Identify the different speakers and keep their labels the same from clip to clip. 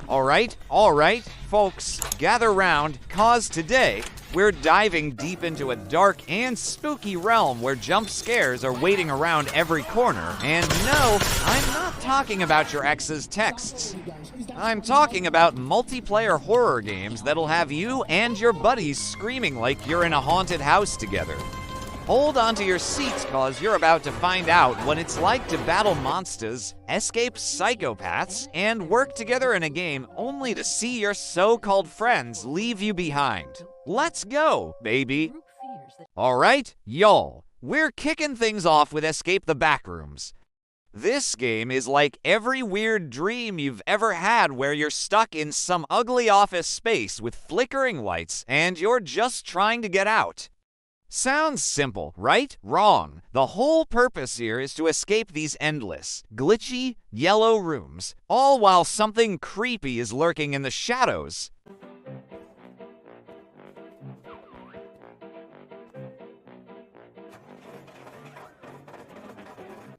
Speaker 1: Alright, folks, gather round, cause today we're diving deep into a dark and spooky realm where jump scares are waiting around every corner. And no, I'm not talking about your ex's texts. I'm talking about multiplayer horror games that'll have you and your buddies screaming like you're in a haunted house together. Hold onto your seats, cause you're about to find out what it's like to battle monsters, escape psychopaths, and work together in a game only to see your so-called friends leave you behind. Let's go, baby. Alright, y'all, we're kicking things off with Escape the Backrooms. This game is like every weird dream you've ever had where you're stuck in some ugly office space with flickering lights and you're just trying to get out. Sounds simple, right? Wrong. The whole purpose here is to escape these endless, glitchy, yellow rooms, all while something creepy is lurking in the shadows.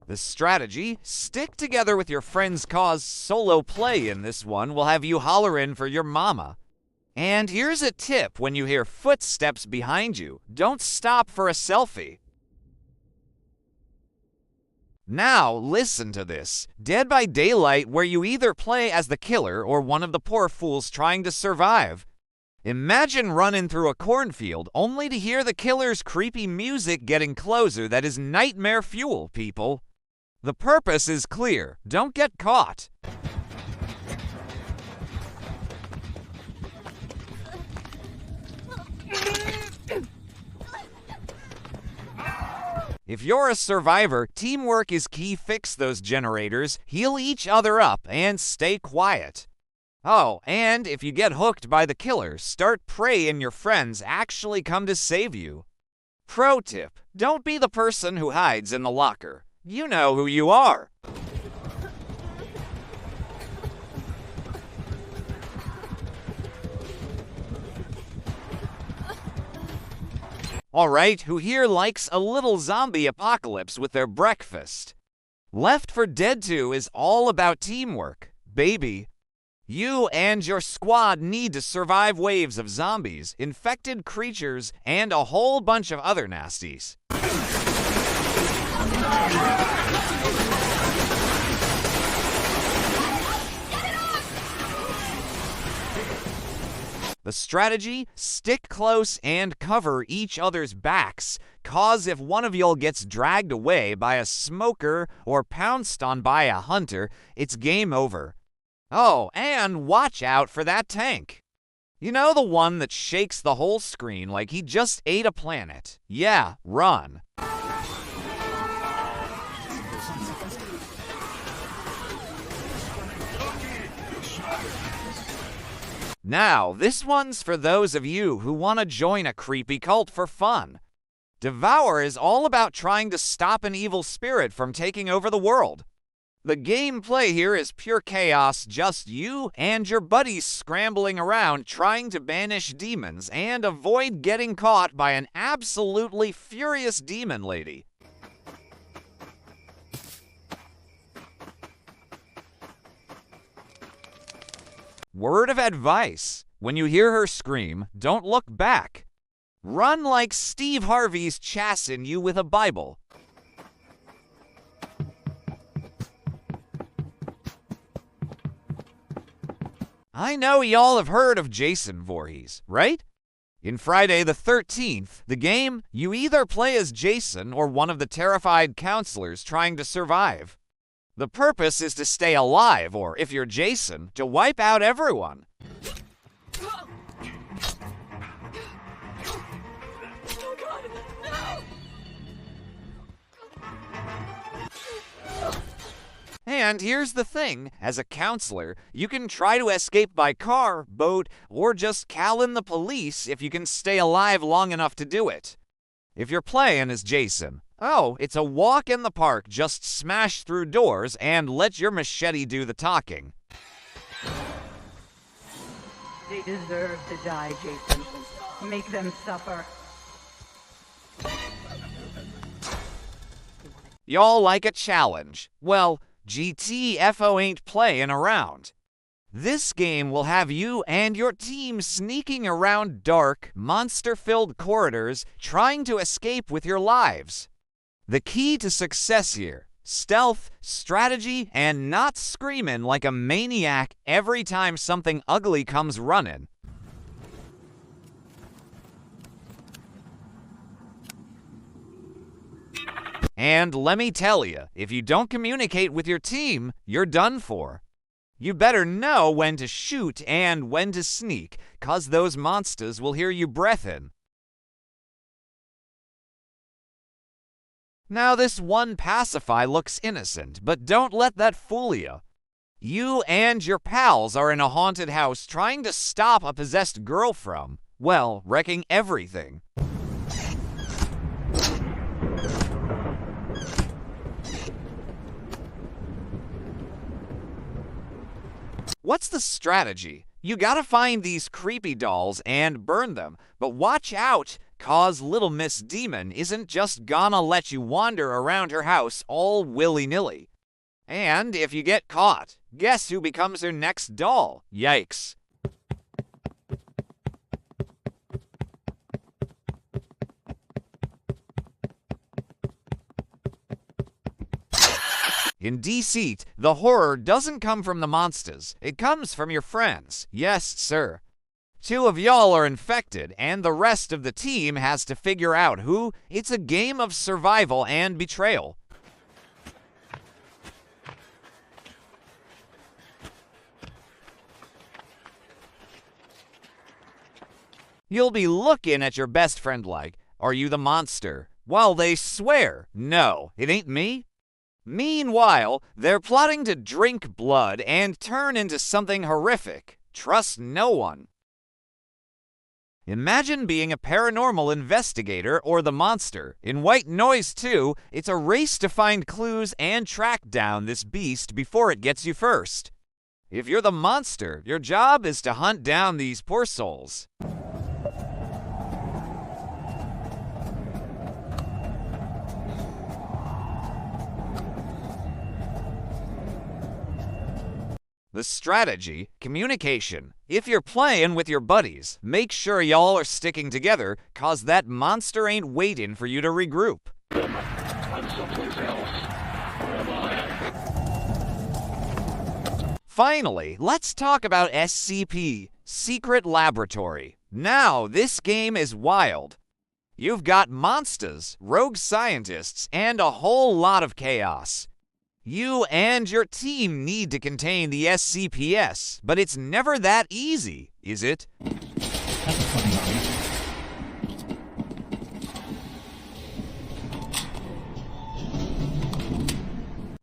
Speaker 1: The strategy: stick together with your friends, cause solo play in this one will have you hollerin' for your mama. And here's a tip: when you hear footsteps behind you, don't stop for a selfie. Now listen to this: Dead by Daylight, where you either play as the killer or one of the poor fools trying to survive. Imagine running through a cornfield only to hear the killer's creepy music getting closer. That is nightmare fuel, people. The purpose is clear: don't get caught. If you're a survivor, teamwork is key. Fix those generators, heal each other up, and stay quiet. Oh, and if you get hooked by the killer, start praying your friends actually come to save you. Pro tip: don't be the person who hides in the locker. You know who you are. Alright, who here likes a little zombie apocalypse with their breakfast? Left 4 Dead 2 is all about teamwork, baby. You and your squad need to survive waves of zombies, infected creatures, and a whole bunch of other nasties. The strategy: stick close and cover each other's backs, cause if one of y'all gets dragged away by a smoker or pounced on by a hunter, it's game over. Oh, and watch out for that tank. You know, the one that shakes the whole screen like he just ate a planet. Yeah, run. Now, this one's for those of you who want to join a creepy cult for fun. Devour is all about trying to stop an evil spirit from taking over the world. The gameplay here is pure chaos, just you and your buddies scrambling around trying to banish demons and avoid getting caught by an absolutely furious demon lady. Word of advice: when you hear her scream, don't look back. Run like Steve Harvey's chasing you with a Bible. I know y'all have heard of Jason Voorhees, right? In Friday the 13th, the game, you either play as Jason or one of the terrified counselors trying to survive. The purpose is to stay alive, or if you're Jason, to wipe out everyone. And here's the thing: as a counselor, you can try to escape by car, boat, or just call in the police if you can stay alive long enough to do it. If you're playing as Jason, oh, it's a walk in the park. Just smash through doors and let your machete do the talking.
Speaker 2: They deserve to die, Jason. Make them suffer.
Speaker 1: Y'all like a challenge? Well, GTFO ain't playing around. This game will have you and your team sneaking around dark, monster-filled corridors, trying to escape with your lives. The key to success here: stealth, strategy, and not screaming like a maniac every time something ugly comes running. And let me tell you, if you don't communicate with your team, you're done for. You better know when to shoot and when to sneak, 'cause those monsters will hear you breathing. Now this one pacify looks innocent, but don't let that fool you. You and your pals are in a haunted house trying to stop a possessed girl from, well, wrecking everything. What's the strategy? You gotta find these creepy dolls and burn them, but watch out, 'cause Little Miss Demon isn't just gonna let you wander around her house all willy-nilly. And if you get caught, guess who becomes her next doll? Yikes. In DCIT, the horror doesn't come from the monsters. It comes from your friends. Yes, sir. 2 of y'all are infected, and the rest of the team has to figure out who. It's a game of survival and betrayal. You'll be looking at your best friend like, "Are you the monster?" while they swear, "No, it ain't me." Meanwhile, they're plotting to drink blood and turn into something horrific. Trust no one. Imagine being a paranormal investigator or the monster. In White Noise 2, it's a race to find clues and track down this beast before it gets you first. If you're the monster, your job is to hunt down these poor souls. The strategy: communication. If you're playing with your buddies, make sure y'all are sticking together, 'cause that monster ain't waiting for you to regroup.
Speaker 3: I'm someplace else. Where am I?
Speaker 1: Finally, let's talk about SCP Secret Laboratory. Now, this game is wild. You've got monsters, rogue scientists, and a whole lot of chaos. You and your team need to contain the SCPS, but it's never that easy, is it?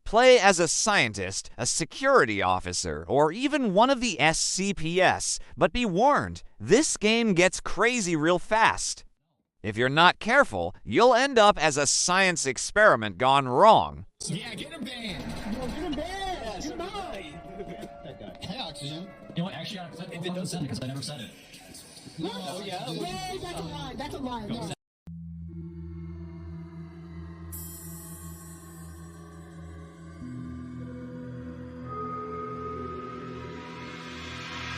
Speaker 1: Play as a scientist, a security officer, or even one of the SCPS, but be warned, this game gets crazy real fast. If you're not careful, you'll end up as a science experiment gone wrong.
Speaker 4: Yeah, get him banned!
Speaker 5: No, get him banned! Get mine!
Speaker 4: Hey, Oxygen.
Speaker 6: You know what, actually, if it does send it, because I never said it.
Speaker 5: No, yeah. Wait, that's a lie. That's a lie. No.